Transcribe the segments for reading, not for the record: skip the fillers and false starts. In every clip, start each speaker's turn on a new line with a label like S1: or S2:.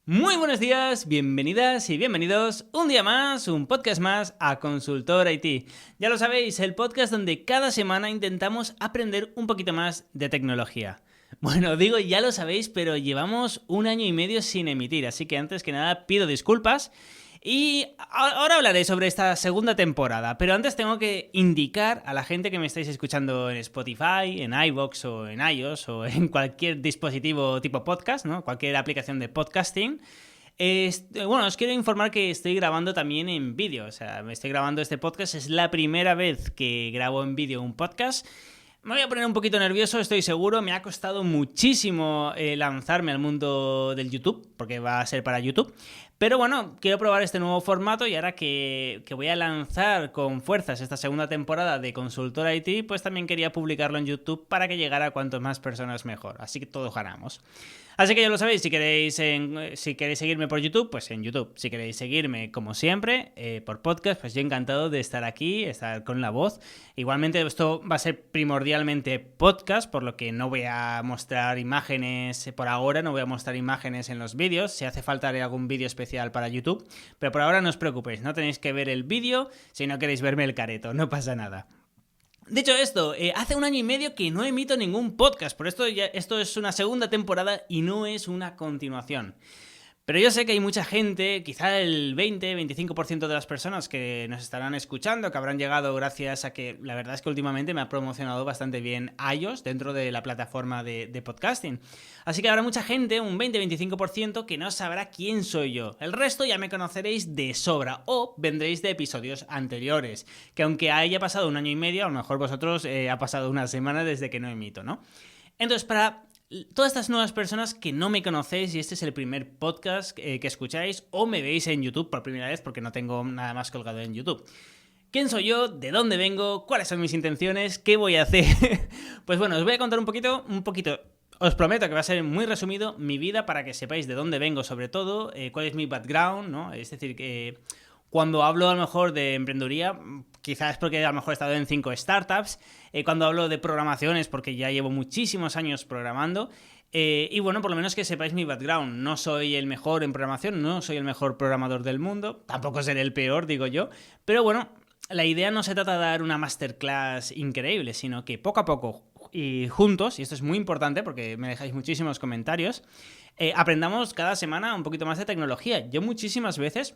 S1: Muy buenos días, bienvenidas y bienvenidos un día más, un podcast más a Consultor IT. Ya lo sabéis, el podcast donde cada semana intentamos aprender un poquito más de tecnología. Bueno, digo ya lo sabéis, pero llevamos 1 año y medio sin emitir, así que antes que nada pido disculpas. Y ahora hablaré sobre esta segunda temporada, pero antes tengo que indicar a la gente que me estáis escuchando en Spotify, en iVoox o en iOS o en cualquier dispositivo tipo podcast, ¿no? Cualquier aplicación de podcasting. Bueno, os quiero informar que estoy grabando también en vídeo, o sea, me estoy grabando este podcast, es la primera vez que grabo en vídeo un podcast. Me voy a poner un poquito nervioso, estoy seguro. Me ha costado muchísimo lanzarme al mundo del YouTube, porque va a ser para YouTube. Pero bueno, quiero probar este nuevo formato y ahora que voy a lanzar con fuerzas esta segunda temporada de Consultor IT, pues también quería publicarlo en YouTube para que llegara a cuantas más personas mejor. Así que todos ganamos. Así que ya lo sabéis, si queréis seguirme por YouTube, pues en YouTube. Si queréis seguirme, como siempre, por podcast, pues yo encantado de estar aquí, estar con la voz. Igualmente esto va a ser primordialmente podcast, por lo que no voy a mostrar imágenes por ahora, no voy a mostrar imágenes en los vídeos. Si hace falta haré algún vídeo especial para YouTube, pero por ahora no os preocupéis, no tenéis que ver el vídeo si no queréis verme el careto, no pasa nada. Dicho esto, hace 1 año y medio que no emito ningún podcast, por esto es una segunda temporada y no es una continuación. Pero yo sé que hay mucha gente, quizá el 20-25% de las personas que nos estarán escuchando, que habrán llegado gracias a que la verdad es que últimamente me ha promocionado bastante bien iOS dentro de la plataforma de podcasting. Así que habrá mucha gente, un 20-25%, que no sabrá quién soy yo. El resto ya me conoceréis de sobra o vendréis de episodios anteriores, que aunque haya pasado 1 año y medio, a lo mejor vosotros ha pasado una semana desde que no emito, ¿no? Entonces, para todas estas nuevas personas que no me conocéis y este es el primer podcast que escucháis o me veis en YouTube por primera vez porque no tengo nada más colgado en YouTube. ¿Quién soy yo? ¿De dónde vengo? ¿Cuáles son mis intenciones? ¿Qué voy a hacer? Pues bueno, os voy a contar un poquito. Os prometo que va a ser muy resumido mi vida para que sepáis de dónde vengo sobre todo, cuál es mi background, ¿no? Es decir, que cuando hablo a lo mejor de emprendeduría, quizás es porque a lo mejor he estado en 5 startups. Cuando hablo de programación es porque ya llevo muchísimos años programando. Y bueno, por lo menos que sepáis mi background. No soy el mejor en programación, no soy el mejor programador del mundo. Tampoco seré el peor, digo yo. Pero bueno, la idea no se trata de dar una masterclass increíble, sino que poco a poco y juntos, y esto es muy importante porque me dejáis muchísimos comentarios, aprendamos cada semana un poquito más de tecnología. Yo muchísimas veces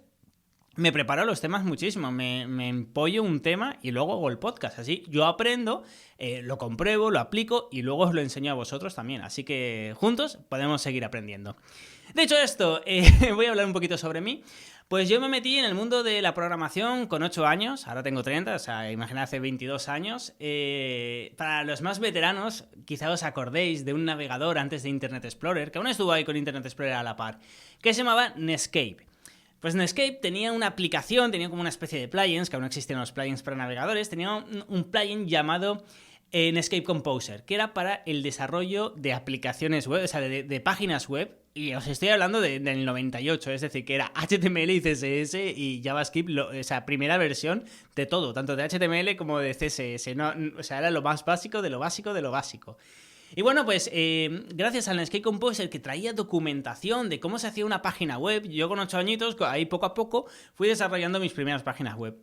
S1: me preparo los temas muchísimo, me empollo un tema y luego hago el podcast. Así yo aprendo, lo compruebo, lo aplico y luego os lo enseño a vosotros también. Así que juntos podemos seguir aprendiendo. Dicho esto, voy a hablar un poquito sobre mí. Pues yo me metí en el mundo de la programación con 8 años, ahora tengo 30, o sea, imaginad hace 22 años. Para los más veteranos, quizá os acordéis de un navegador antes de Internet Explorer, que aún estuvo ahí con Internet Explorer a la par, que se llamaba Netscape. Pues Netscape tenía una aplicación, tenía como una especie de plugins, que aún no existían los plugins para navegadores, tenía un plugin llamado Netscape Composer, que era para el desarrollo de aplicaciones web, o sea, de páginas web, y os estoy hablando del 98, es decir, que era HTML y CSS y JavaScript, o sea, primera versión de todo, tanto de HTML como de CSS, ¿no? O sea, era lo más básico de lo básico de lo básico. Y bueno, pues gracias al Netscape Composer que traía documentación de cómo se hacía una página web, yo con 8 añitos, ahí poco a poco fui desarrollando mis primeras páginas web.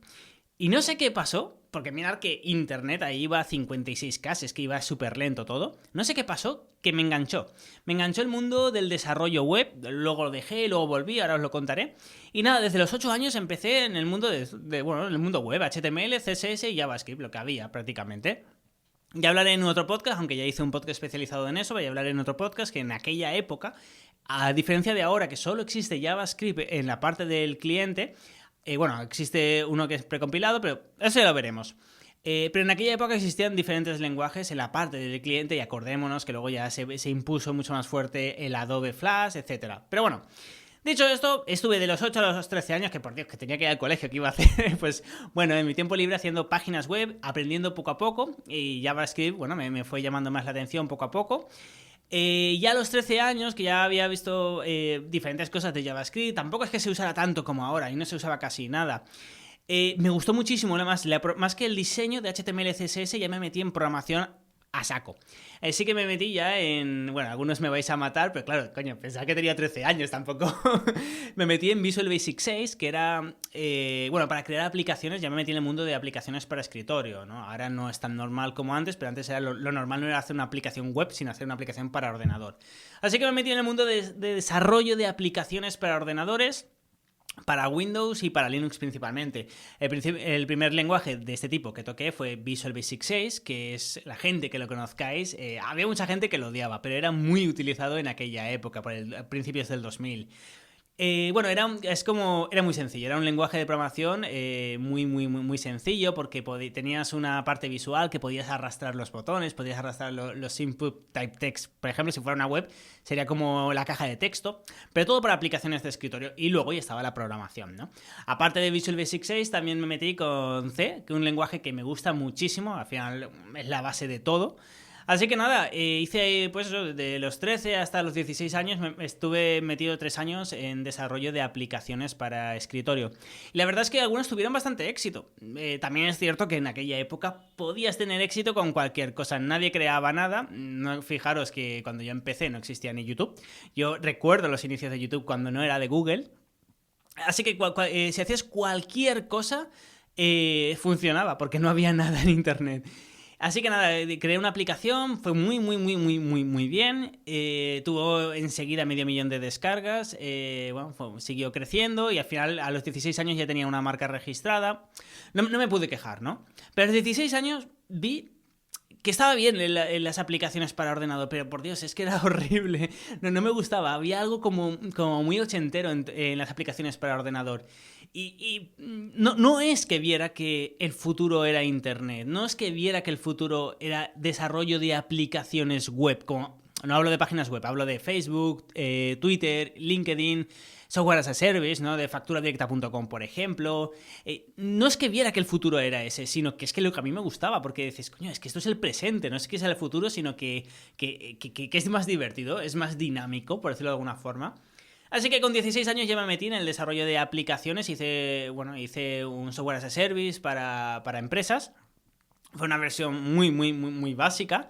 S1: Y no sé qué pasó, porque mirad que internet ahí iba a 56K, es que iba súper lento todo. No sé qué pasó, que me enganchó. Me enganchó el mundo del desarrollo web, luego lo dejé, luego volví, ahora os lo contaré. Y nada, desde los 8 años empecé en el mundo en el mundo web, HTML, CSS y JavaScript, lo que había prácticamente. Ya hablaré en otro podcast, aunque ya hice un podcast especializado en eso, voy a hablar en otro podcast que en aquella época, a diferencia de ahora que solo existe JavaScript en la parte del cliente, bueno, existe uno que es precompilado, pero eso ya lo veremos. Pero en aquella época existían diferentes lenguajes en la parte del cliente y acordémonos que luego ya se impuso mucho más fuerte el Adobe Flash, etc. Pero bueno, dicho esto, estuve de los 8 a los 13 años, que por Dios, que tenía que ir al colegio, ¿qué iba a hacer? Pues bueno, en mi tiempo libre haciendo páginas web, aprendiendo poco a poco, y JavaScript, bueno, me fue llamando más la atención poco a poco. Ya a los 13 años, que ya había visto diferentes cosas de JavaScript, tampoco es que se usara tanto como ahora, y no se usaba casi nada. Me gustó muchísimo, más que el diseño de HTML y CSS, ya me metí en programación a saco. Sí que me metí ya bueno, algunos me vais a matar, pero claro, coño, pensaba que tenía 13 años, tampoco. Me metí en Visual Basic 6, que era, bueno, para crear aplicaciones, ya me metí en el mundo de aplicaciones para escritorio, ¿no? Ahora no es tan normal como antes, pero antes era lo normal no era hacer una aplicación web, sino hacer una aplicación para ordenador. Así que me metí en el mundo de desarrollo de aplicaciones para ordenadores, para Windows y para Linux principalmente. El primer lenguaje de este tipo que toqué fue Visual Basic 6, que es la gente que lo conozcáis. Había mucha gente que lo odiaba, pero era muy utilizado en aquella época, principios del 2000. Bueno, era muy sencillo, era un lenguaje de programación muy sencillo porque tenías una parte visual que podías arrastrar los botones, podías arrastrar los input type text, por ejemplo, si fuera una web sería como la caja de texto, pero todo para aplicaciones de escritorio y luego ya estaba la programación, ¿no? Aparte de Visual Basic 6 también me metí con C, que es un lenguaje que me gusta muchísimo, al final es la base de todo. Así que nada, hice pues eso, de los 13 hasta los 16 años estuve metido 3 años en desarrollo de aplicaciones para escritorio. Y la verdad es que algunos tuvieron bastante éxito. También es cierto que en aquella época podías tener éxito con cualquier cosa, nadie creaba nada. No, fijaros que cuando yo empecé no existía ni YouTube. Yo recuerdo los inicios de YouTube cuando no era de Google. Así que si hacías cualquier cosa, funcionaba porque no había nada en internet. Así que nada, creé una aplicación, fue muy bien, tuvo enseguida 500.000 de descargas, bueno, siguió creciendo y al final a los 16 años ya tenía una marca registrada. No me pude quejar, ¿no? Pero a los 16 años vi que estaba bien en las aplicaciones para ordenador, pero por Dios, es que era horrible, no me gustaba, había algo como muy ochentero en las aplicaciones para ordenador. Y no es que viera que el futuro era Internet, no es que viera que el futuro era desarrollo de aplicaciones web, no hablo de páginas web, hablo de Facebook, Twitter, LinkedIn, software as a service, ¿no? De facturadirecta.com, por ejemplo. No es que viera que el futuro era ese, sino que es que lo que a mí me gustaba, porque dices, coño, es que esto es el presente, no es que sea el futuro, sino que es más divertido, es más dinámico, por decirlo de alguna forma. Así que con 16 años ya me metí en el desarrollo de aplicaciones, hice un software as a service para empresas. Fue una versión muy básica.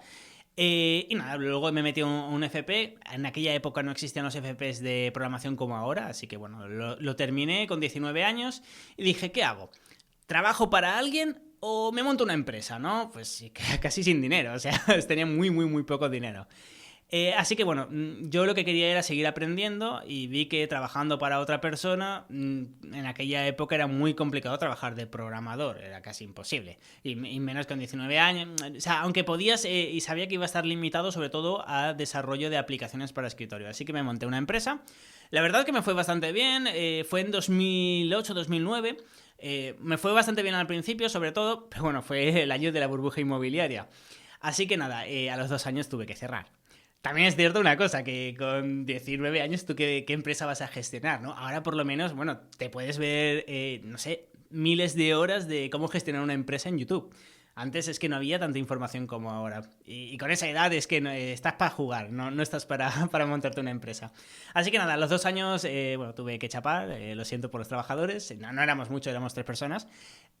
S1: Y nada, luego me metí un FP. En aquella época no existían los FPs de programación como ahora, así que bueno, lo terminé con 19 años y dije, ¿qué hago? ¿Trabajo para alguien o me monto una empresa, no? Pues casi sin dinero, o sea, tenía muy poco dinero. Así que bueno, yo lo que quería era seguir aprendiendo y vi que trabajando para otra persona, en aquella época era muy complicado trabajar de programador, era casi imposible, y menos con 19 años, o sea, aunque podías y sabía que iba a estar limitado sobre todo a desarrollo de aplicaciones para escritorio, así que me monté una empresa. La verdad es que me fue bastante bien, fue en 2008-2009, me fue bastante bien al principio sobre todo, pero bueno, fue el año de la burbuja inmobiliaria, así que nada, a los 2 años tuve que cerrar. También es cierto una cosa, que con 19 años tú qué empresa vas a gestionar, ¿no? Ahora por lo menos, bueno, te puedes ver, no sé, miles de horas de cómo gestionar una empresa en YouTube. Antes es que no había tanta información como ahora. Y con esa edad es que estás para jugar, no estás para montarte una empresa. Así que nada, a los 2 años, bueno, tuve que chapar, lo siento por los trabajadores, no éramos muchos, éramos 3 personas.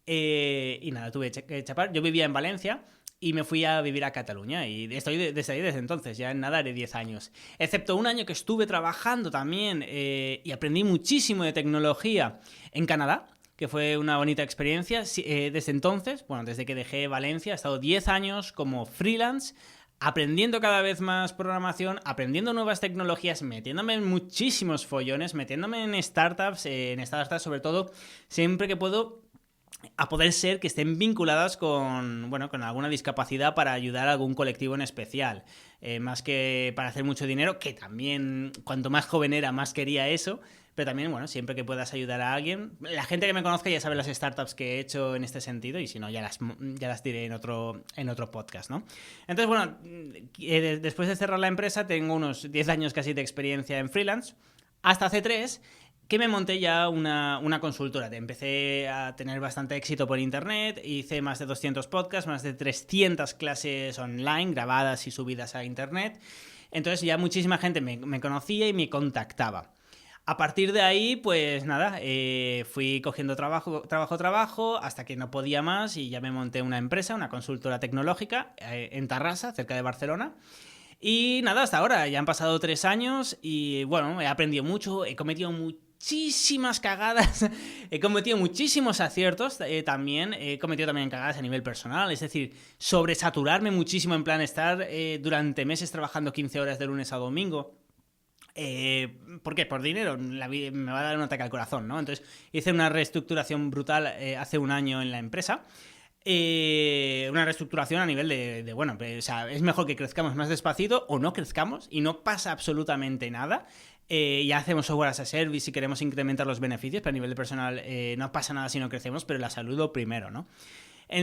S1: Y nada, tuve que chapar. Yo vivía en Valencia y me fui a vivir a Cataluña y estoy desde ahí desde entonces, ya en nada haré 10 años. Excepto un año que estuve trabajando también y aprendí muchísimo de tecnología en Canadá, que fue una bonita experiencia. Desde entonces, bueno, desde que dejé Valencia, he estado 10 años como freelance, aprendiendo cada vez más programación, aprendiendo nuevas tecnologías, metiéndome en muchísimos follones, metiéndome en startups sobre todo, siempre que puedo, a poder ser que estén vinculadas con alguna discapacidad para ayudar a algún colectivo en especial. Más que para hacer mucho dinero, que también cuanto más joven era, más quería eso, pero también, bueno, siempre que puedas ayudar a alguien. La gente que me conozca ya sabe las startups que he hecho en este sentido y si no, ya las diré en otro podcast, ¿no? Entonces, bueno, después de cerrar la empresa tengo unos 10 años casi de experiencia en freelance, hasta hace 3 que me monté ya una consultora. Empecé a tener bastante éxito por internet, hice más de 200 podcasts, más de 300 clases online grabadas y subidas a internet. Entonces ya muchísima gente me conocía y me contactaba. A partir de ahí, pues nada, fui cogiendo trabajo, hasta que no podía más y ya me monté una empresa, una consultora tecnológica en Tarrasa, cerca de Barcelona. Y nada, hasta ahora, ya han pasado 3 años y bueno, he aprendido mucho, he cometido muchísimas cagadas, he cometido muchísimos aciertos, también he cometido también cagadas a nivel personal, es decir, sobresaturarme muchísimo en plan estar durante meses trabajando 15 horas de lunes a domingo. ¿Por qué? Por dinero, me va a dar un ataque al corazón, ¿no? Entonces hice una reestructuración brutal hace un año en la empresa. Una reestructuración a nivel bueno, o sea, es mejor que crezcamos más despacito o no crezcamos y no pasa absolutamente nada. Ya hacemos software as a service y queremos incrementar los beneficios, pero a nivel de personal no pasa nada si no crecemos, pero la salud lo primero, ¿no?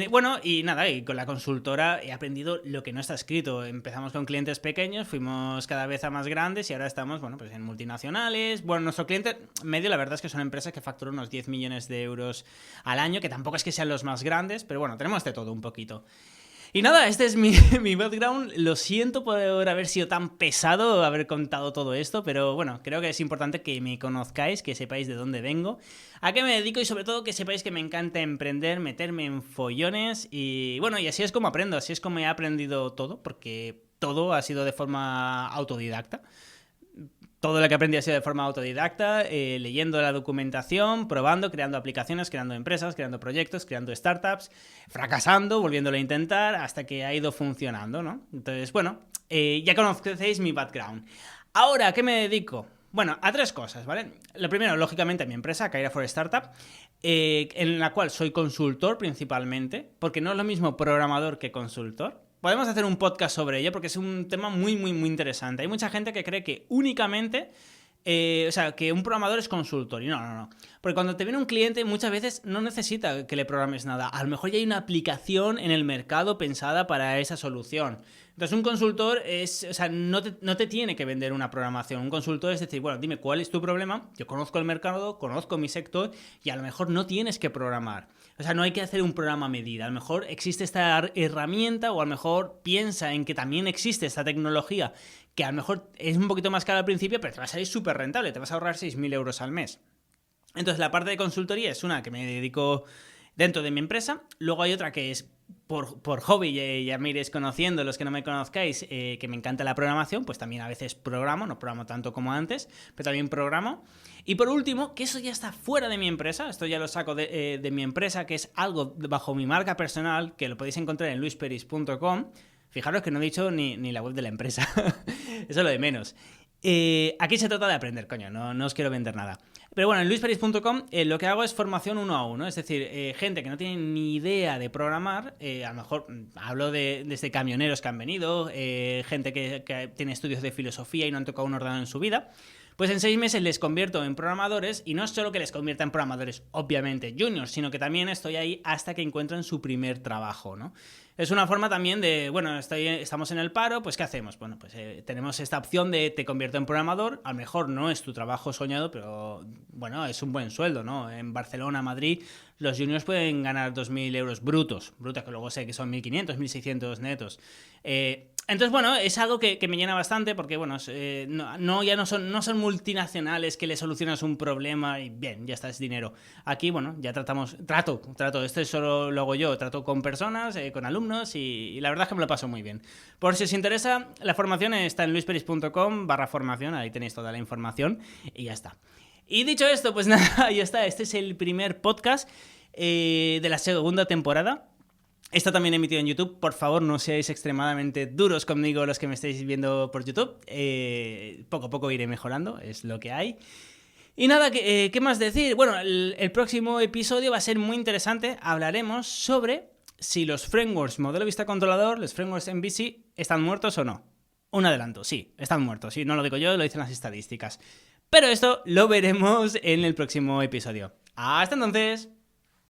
S1: Bueno, y nada, y con la consultora he aprendido lo que no está escrito. Empezamos con clientes pequeños, fuimos cada vez a más grandes y ahora estamos, bueno, pues en multinacionales. Bueno, nuestro cliente medio, la verdad es que son empresas que facturan unos 10 millones de euros al año, que tampoco es que sean los más grandes, pero bueno, tenemos de todo un poquito. Y nada, este es mi background. Lo siento por haber sido tan pesado, haber contado todo esto, pero bueno, creo que es importante que me conozcáis, que sepáis de dónde vengo, a qué me dedico y sobre todo que sepáis que me encanta emprender, meterme en follones y bueno, y así es como aprendo, así es como he aprendido todo, porque todo ha sido de forma autodidacta. Todo lo que aprendí ha sido de forma autodidacta, leyendo la documentación, probando, creando aplicaciones, creando empresas, creando proyectos, creando startups, fracasando, volviéndolo a intentar, hasta que ha ido funcionando, ¿no? Entonces, bueno, ya conocéis mi background. Ahora, ¿a qué me dedico? Bueno, a 3 cosas, ¿vale? Lo primero, lógicamente, a mi empresa, Caira for Startup, en la cual soy consultor principalmente, porque no es lo mismo programador que consultor. Podemos hacer un podcast sobre ello porque es un tema muy, muy, muy interesante. Hay mucha gente que cree que únicamente, o sea, que un programador es consultor. Y no. Porque cuando te viene un cliente muchas veces no necesita que le programes nada. A lo mejor ya hay una aplicación en el mercado pensada para esa solución. Entonces un consultor no te tiene que vender una programación. Un consultor es decir, bueno, dime cuál es tu problema, yo conozco el mercado, conozco mi sector y a lo mejor no tienes que programar. O sea, no hay que hacer un programa a medida. A lo mejor existe esta herramienta o a lo mejor piensa en que también existe esta tecnología que a lo mejor es un poquito más cara al principio, pero te va a salir súper rentable, te vas a ahorrar 6.000 euros al mes. Entonces la parte de consultoría es una que me dedico dentro de mi empresa. Luego hay otra que es por hobby, ya me iréis conociendo, los que no me conozcáis, que me encanta la programación, pues también a veces programo, no programo tanto como antes, pero también programo. Y por último, que eso ya está fuera de mi empresa, esto ya lo saco de mi empresa, que es algo bajo mi marca personal, que lo podéis encontrar en luisperis.com. Fijaros que no he dicho ni la web de la empresa, eso es lo de menos. Aquí se trata de aprender, coño, no os quiero vender nada. Pero bueno, en luisperis.com lo que hago es formación 1 a 1, es decir, gente que no tiene ni idea de programar, a lo mejor hablo desde camioneros que han venido, gente que tiene estudios de filosofía y no han tocado un ordenador en su vida. Pues en 6 meses les convierto en programadores y no es solo que les convierta en programadores, obviamente, juniors, sino que también estoy ahí hasta que encuentran su primer trabajo, ¿no? Es una forma también de, bueno, estamos en el paro, pues ¿qué hacemos? Bueno, pues tenemos esta opción de te convierto en programador, a lo mejor no es tu trabajo soñado, pero bueno, es un buen sueldo, ¿no? En Barcelona, Madrid, los juniors pueden ganar 2.000 euros brutos, que luego sé que son 1.500, 1.600 netos. Entonces, bueno, es algo que me llena bastante porque, bueno, no son multinacionales que le solucionas un problema y bien, ya está, es dinero. Aquí, bueno, ya trato, esto solo lo hago yo, trato con personas, con alumnos y la verdad es que me lo paso muy bien. Por si os interesa, la formación está en luisperis.com/formación, ahí tenéis toda la información y ya está. Y dicho esto, pues nada, ya está, este es el primer podcast de la segunda temporada. Está también emitido en YouTube. Por favor, no seáis extremadamente duros conmigo los que me estáis viendo por YouTube. Poco a poco iré mejorando, es lo que hay. Y nada, ¿qué más decir? Bueno, el próximo episodio va a ser muy interesante. Hablaremos sobre si los frameworks modelo vista controlador, los frameworks MVC, están muertos o no. Un adelanto, sí, están muertos. Sí, no lo digo yo, lo dicen las estadísticas. Pero esto lo veremos en el próximo episodio. ¡Hasta entonces!